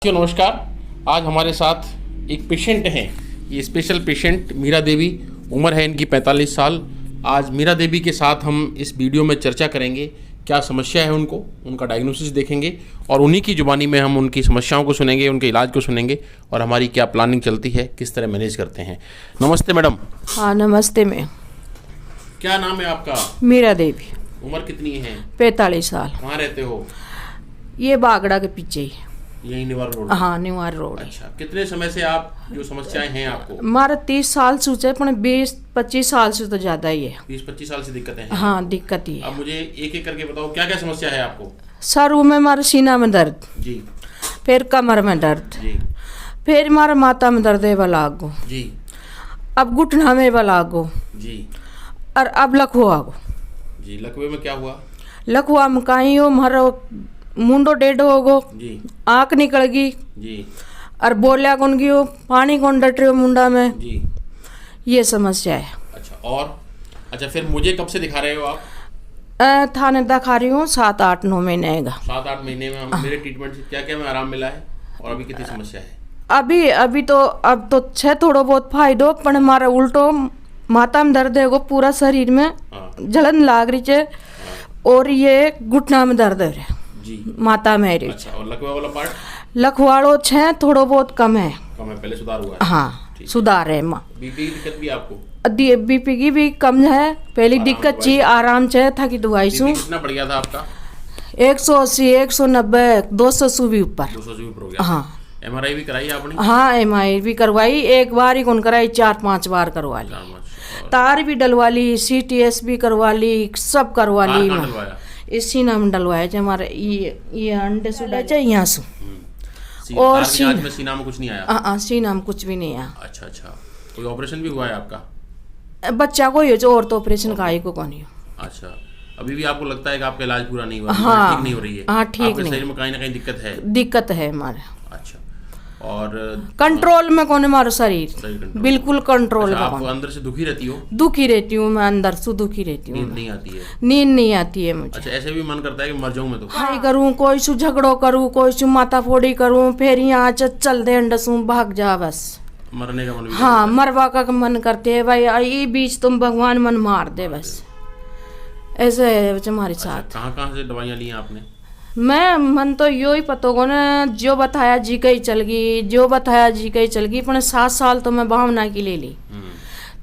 नमस्कार। आज हमारे साथ एक पेशेंट हैं। ये स्पेशल पेशेंट मीरा देवी, उम्र है इनकी 45 साल। आज मीरा देवी के साथ हम इस वीडियो में चर्चा करेंगे, क्या समस्या है उनको, उनका डायग्नोसिस देखेंगे और उन्हीं की ज़ुबानी में हम उनकी समस्याओं को सुनेंगे, उनके इलाज को सुनेंगे और हमारी क्या प्लानिंग चलती है, किस तरह मैनेज करते हैं। नमस्ते मैडम। हाँ नमस्ते। मैं क्या नाम है आपका? मीरा देवी। उम्र कितनी है? 45 साल। कहाँ रहते हो? ये बागड़ा के पीछे ही। यही निवार रोड? हाँ निवार रोड। अच्छा, कितने समय से आप जो समस्याएं हैं आपको? हमारा 30 साल से ऊँचा है, 20-25 साल से तो ज़्यादा ही है। 20-25 साल से दिक्कतें हैं? हाँ दिक्कत ही है। अब मुझे एक एक करके बताओ क्या क्या समस्या है आपको? सर में हमारे सीना में दर्द जी, फिर कमर में दर्द जी, फिर हमारे माथा में दर्द है वाला आगो, जी, अब घुटना में वाला आगो जी, और अब लखुआ आगो। जी। लकवे में क्या हुआ? लखुआ में कहीं हो हमारा मुंडो डेढ़ हो गो, जी, आँख निकल गई जी, और बोलिया कौन गई हो, पानी कौन डट रहे हो मुंडा में, जी। ये समस्या है। अच्छा, और अच्छा फिर मुझे कब से दिखा रहे हो आप? थाने दिखा रही हूँ 7-8-9 महीने का। 7-8 महीने में मेरे ट्रीटमेंट से क्या क्या में आराम मिला है और अभी कितनी समस्या है? अभी तो अब तो छे थोड़ो बहुत फायदो, पर हमारा उल्टो माथा में दर्द है वो, पूरा शरीर में हाँ, जलन लाग रही है और ये घुटना में दर्द है जी। माथा में रही। अच्छा, और लकवे वाला पार्ट? लखवाड़ो छे थोड़ो बहुत कम है। कम है, पहले सुधार हुआ है? हाँ ठीक। सुधार है माँ। बीपी की दिक्कत भी है आपको? बीपी की भी कम है, पहली आराम दिक्कत दवाई ची से? आराम चे था कि दवाई सू बीपी कितना बढ़ गया था आपका? 180, 190, 200 सू भी ऊपर। 200 से ऊपर हो गया? हाँ। MRI भी कराई आपने? हाँ MI भी करवाई, एक बार ही कौन कराई, 4-5 बार करवा ली। तार भी डलवा ली, CTS भी करवा ली, सब करवा ली। कहाँ डलवाया? इसी नाम डलवाया जो हमारे ये अंडे सुडा चाहिए यहाँ से। और आज में सीना में कुछ नहीं आया? हाँ सीना में कुछ भी नहीं आया। अच्छा, अच्छा। कोई ऑपरेशन भी हुआ है आपका? बच्चा को ही हो जो, और तो ऑपरेशन का को कौन ही। अच्छा, अभी भी आपको लगता है कि आपका इलाज पूरा नहीं हुआ? हाँ, ठीक नहीं हो रही है? हाँ ठीक आपके नहीं। शरीर में कहीं ना कहीं दिक्कत है? दिक्कत है हमारे। अच्छा, और कंट्रोल में कौन है हमारा शरीर, सही कंट्रोल? बिल्कुल कंट्रोल अच्छा, में। आप अंदर से दुखी रहती हो? दुखी रहती हूँ मैं, अंदर से दुखी रहती नींद हूँ, नहीं आती है? नींद नहीं आती है मुझे। अच्छा, ऐसे भी मन करता है कि मर जाऊं मैं तो? हाई करूँ, कोई सु झगड़ो करूँ, कोई सु माथा फोड़ी करूँ, फिर यहाँ चल दे अंडसू भाग जा बस। मरने का मन भी हाँ करता मरवा का मन करते है भाई, ये बीच तुम भगवान मन मार दे बस, ऐसे है हमारे है? साथ। कहाँ कहाँ से दवाइयाँ ली हैं आपने? मैं मन तो यो ही पता को ना, जो बताया जी का ही चल गई, जो बताया जी का ही चल गई, पर 7 साल तो मैं भावना की ले ली,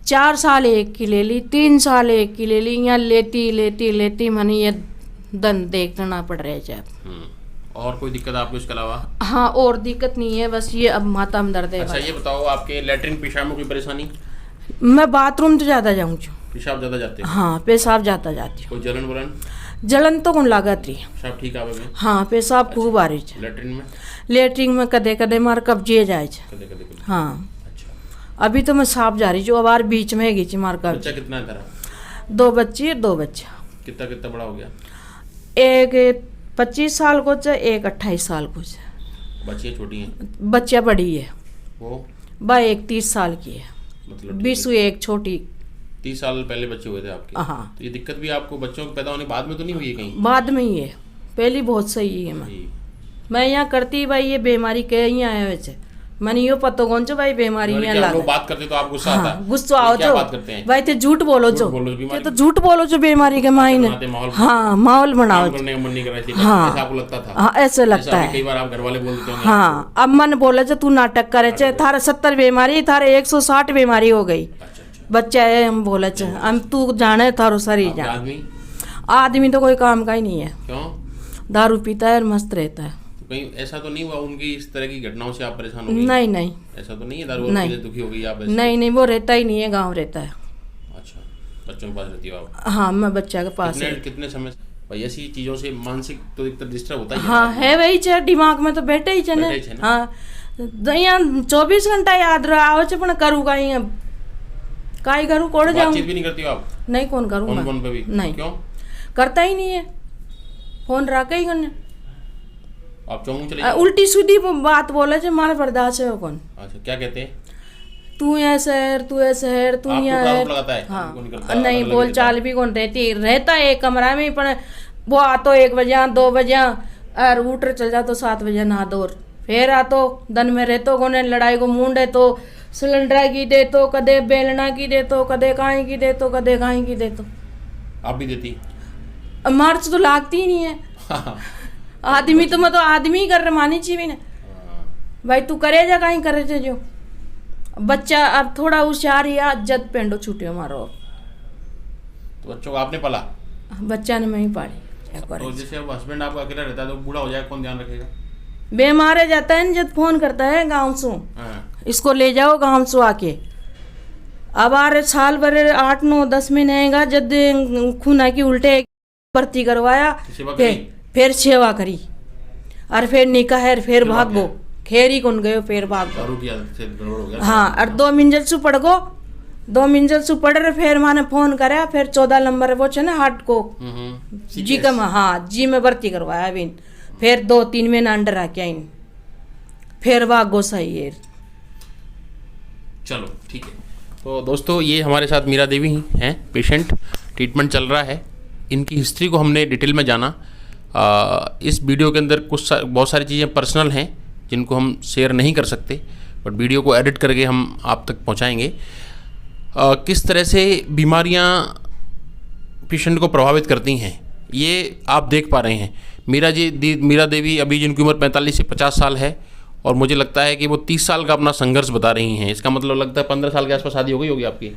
4 साल एक की ले ली, 3 साल एक की ले ली, यहाँ लेती लेती लेती मैंने ये दंद देखना पड़ रहा है जब। और कोई दिक्कत आपको इसके अलावा? हाँ और दिक्कत नहीं है, बस ये अब माथा में दर्द है। अच्छा, ये बताओ आपके लैट्रिन पेशाब में कोई परेशानी? मैं बाथरूम तो ज़्यादा जाऊँ। पेशाब ज़्यादा जाते हैं? हाँ पेशाब जाता जाती हूँ। कोई जलन वलन? जलन तो कौन लागत रही। सब ठीक आवे में? हाँ पेशाब खूब आ रही है। लैट्रिन में? लेटरिन में कदे कदे मार कब्जे जाए। कदे कदे कदे। हाँ अच्छा, अभी तो मैं साफ जा रही जो अबार बीच में गई मार कर। बच्चा कितना है तेरा? 2 बच्ची 2 बच्चा। कितना कितना बड़ा हो गया? एक 25 साल को च, एक 28 साल को च। बच्चियाँ छोटी हैं? बच्चा बड़ी है, वो बा एक 30 साल की है, मतलब बीसू एक छोटी। 30 साल पहले बच्चे हुए थे आपके? हाँ तो ये दिक्कत भी आपको बच्चों के पैदा होने के बाद में तो नहीं हुई है कहीं? बाद में ही है, पहली बहुत सही है। मैं यहाँ करती भाई ये बीमारी के यहाँ आए वैसे मैंने यो पता कौन चो भाई बीमारी यहाँ क्या लगा। लोग बात करते तो आप गुस्सा आता है? गुस्सा आओ क्या जो बात करते हैं? भाई ते झूठ बोलो जो, बीमारी तो झूठ बोलो जो बीमारी के मायने। माहौल हाँ माहौल बनाओ। काम करने का मन नहीं कर रहा, हाँ। ऐसा आपको लगता था? हाँ ऐसे लगता जैसा अभी है। कई बार आप घर वाले बोल देते होंगे। हाँ अब मन बोले जो तू नाटक करे चे, थारे 70 बीमारी, थारे 160 बीमारी हो गई। अच्छा, अच्छा। बच्चा है हम बोले चे, हम तू जाने थारो शरीर आपका जाने। आदमी? आदमी तो कोई काम का ही नहीं है, क्यों? दारू पीता है और मस्त रहता है। तो कहीं ऐसा तो नहीं हुआ उनकी इस तरह की घटनाओं से आप परेशान हो गई? नहीं नहीं ऐसा तो नहीं है दारू नहीं। पी के दुखी हो गई आप ऐसे? नहीं नहीं वो रहता ही नहीं है, गाँव रहता है। अच्छा, बच्चों के पास रहती हो आप? हाँ मैं बच्चा के पास है। कितने समय से? भाई ऐसी चीजों से मानसिक तो एक तरह डिस्टर्ब होता ही हाँ है वही चे, दिमाग में तो बैठे ही चे ने। बैठे ही छे ने। हाँ यहाँ 24 घंटा याद रहा आवे चे, पण करूँ काई अब काई करूँ कोड़ जाऊँ। बातचीत भी नहीं करती हो आप? नहीं कौन करूँ फोन मैं? फोन पे भी? नहीं क्यों? करता ही नहीं है, फोन रखा ही करने। आप चौंक चले जाओ? उल्टी सीधी बात बोले चे, मारे बर्दाश्त है कौन। अच्छा, क्या कहते हैं? तू यहाँ शहर, तू है शहर, तू आपको यहाँ प्रारूप है। लगाता है? हाँ उनको नहीं करता, नहीं अलग बोल रहता चाल भी कौन रहती, रहता है एक कमरा में, पर वो आ तो 1 बजे 2 बजे और उठ चल जा तो 7 बजे नहा दो और फिर आ तो दन में रहतो कोने लड़ाई को मुंड है तो सिलेंडर की दे तो कदे बेलना की दे तो कदे काई की दे तो कदे काई की दे तो। आप भी देती? मार्च तो लागती ही नहीं है। आदमी तो मैं तो आदमी ही कर रहा मानी चाहिए ना भाई, तू करे जा कहीं करे जा जो बच्चा अब थोड़ा होशियार या जद पेंडो छूटे मारो। तो बच्चों को आपने पाला? बच्चा ने मैं ही पाली। क्या करे? तो जैसे अब हस्बैंड आपका अकेला रहता है तो बूढ़ा हो जाए, कौन ध्यान रखेगा? बेमार है जाता है जब फोन करता है गांव से, हाँ। इसको ले जाओ गांव से आके। अब आ रहे साल भर 8 9 10 महीने आएगा जब खूना की उल्टे भर्ती करवाया, फिर सेवा करी और फिर निकाह है, फिर भागो खेरी कौन गयो, फिर भागो। दारू की आदत से गड़बड़ हो गया। हाँ, और 2 मिंजल सु पड़ गो, 2 मिंजल सु पड़ रहे, फिर माने फोन कराया, फिर 14 नंबर वो छे ना हार्ट को जी का, हाँ जी में भर्ती करवाया बिन, फिर 2-3 महीना अंडर आके आइन, फिर भागो सही है। चलो ठीक है। तो दोस्तों ये हमारे साथ मीरा देवी ही हैं, पेशेंट, ट्रीटमेंट चल रहा है। इनकी हिस्ट्री को हमने डिटेल में जाना। इस वीडियो के अंदर बहुत सारी चीज़ें पर्सनल हैं जिनको हम शेयर नहीं कर सकते, बट वीडियो को एडिट करके हम आप तक पहुंचाएंगे। किस तरह से बीमारियां पेशेंट को प्रभावित करती हैं ये आप देख पा रहे हैं। मीरा देवी अभी जिनकी उम्र 45 से 50 साल है और मुझे लगता है कि वो 30 साल का अपना संघर्ष बता रही हैं। इसका मतलब लगता है 15 साल के आसपास शादी हो गई होगी आपकी।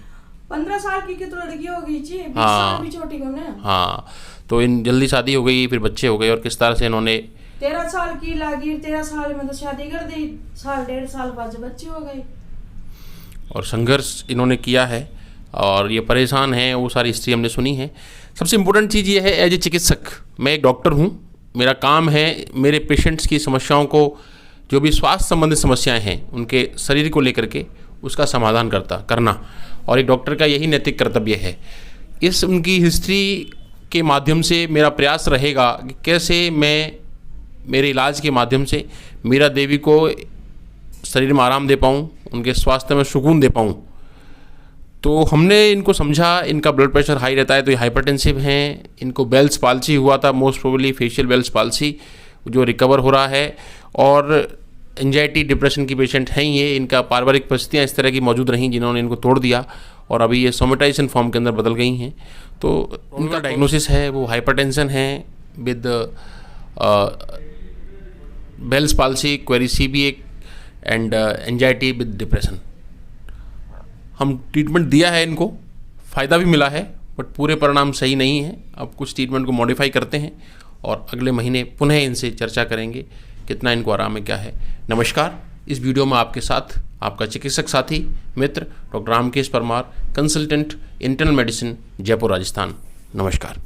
15 साल की तो लड़की होगी जी, 20 हाँ, साल भी छोटी को ना। हाँ, तो इन जल्दी शादी हो गई, फिर बच्चे हो गए और किस तरह से इन्होंने 13 साल की लागी, 13 साल में तो शादी कर दी, साल 1.5 साल बाद बच्चे हो गए और संघर्ष इन्होंने किया है और ये परेशान हैं। वो सारी हिस्ट्री हमने सुनी है। सबसे इम्पोर्टेंट चीज़ ये है, एज ए चिकित्सक मैं एक डॉक्टर हूँ, मेरा काम है मेरे पेशेंट्स की समस्याओं को, जो भी स्वास्थ्य संबंधित समस्याएं हैं उनके शरीर को लेकर के उसका समाधान करना, और एक डॉक्टर का यही नैतिक कर्तव्य है। इस उनकी हिस्ट्री के माध्यम से मेरा प्रयास रहेगा कि कैसे मैं मेरे इलाज के माध्यम से मीरा देवी को शरीर में आराम दे पाऊँ, उनके स्वास्थ्य में सुकून दे पाऊँ। तो हमने इनको समझा, इनका ब्लड प्रेशर हाई रहता है तो ये हाइपरटेंसिव हैं, इनको बेल्स पाल्सी हुआ था, most probably facial Bell's palsy, जो रिकवर हो रहा है, और एंजाइटी डिप्रेशन की पेशेंट हैं ये। इनका पारिवारिक परिस्थितियाँ इस तरह की मौजूद रहीं जिन्होंने इनको तोड़ दिया और अभी ये सोमेटाइजेशन फॉर्म के अंदर बदल गई हैं। तो उनका डायग्नोसिस है वो हाइपरटेंशन है with Bell's palsy, query CBA and anxiety with depression. हम ट्रीटमेंट दिया है, इनको फ़ायदा भी मिला है, बट पूरे परिणाम सही नहीं है। अब कुछ ट्रीटमेंट को मॉडिफाई करते हैं और अगले महीने पुनः इनसे चर्चा करेंगे कितना इनको आराम है, क्या है। नमस्कार। इस वीडियो में आपके साथ आपका चिकित्सक साथी मित्र doctor Ramkesh Parmar, consultant internal medicine, Jaipur, Rajasthan. नमस्कार।